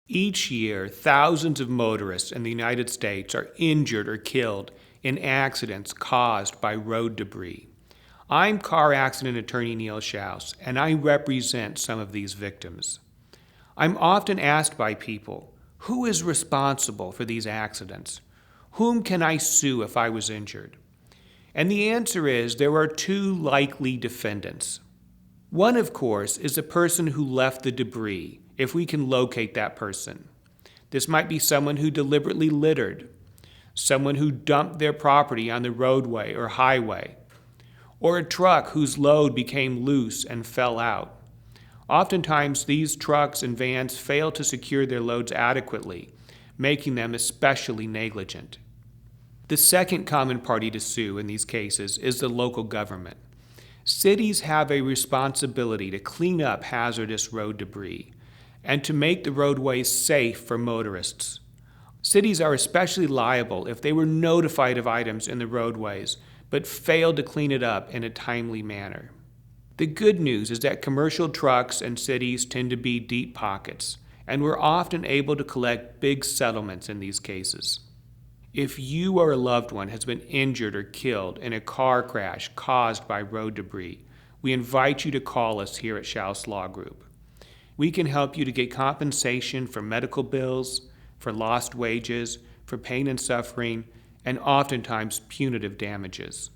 Each year, thousands of motorists in the United States are injured or killed in accidents caused by road debris. I'm car accident attorney Neil Shouse, and I represent some of these victims. I'm often asked by people, who is responsible for these accidents? Whom can I sue if I was injured? And the answer is there are two likely defendants. One, of course, is the person who left the debris, if we can locate that person. This might be someone who deliberately littered, someone who dumped their property on the roadway or highway, or a truck whose load became loose and fell out. Oftentimes, these trucks and vans fail to secure their loads adequately, making them especially negligent. The second common party to sue in these cases is the local government. Cities have a responsibility to clean up hazardous road debris and to make the roadways safe for motorists. Cities are especially liable if they were notified of items in the roadways but failed to clean it up in a timely manner. The good news is that commercial trucks and cities tend to be deep pockets, and we're often able to collect big settlements in these cases. If you or a loved one has been injured or killed in a car crash caused by road debris, we invite you to call us here at Shouse Law Group. We can help you to get compensation for medical bills, for lost wages, for pain and suffering, and oftentimes punitive damages.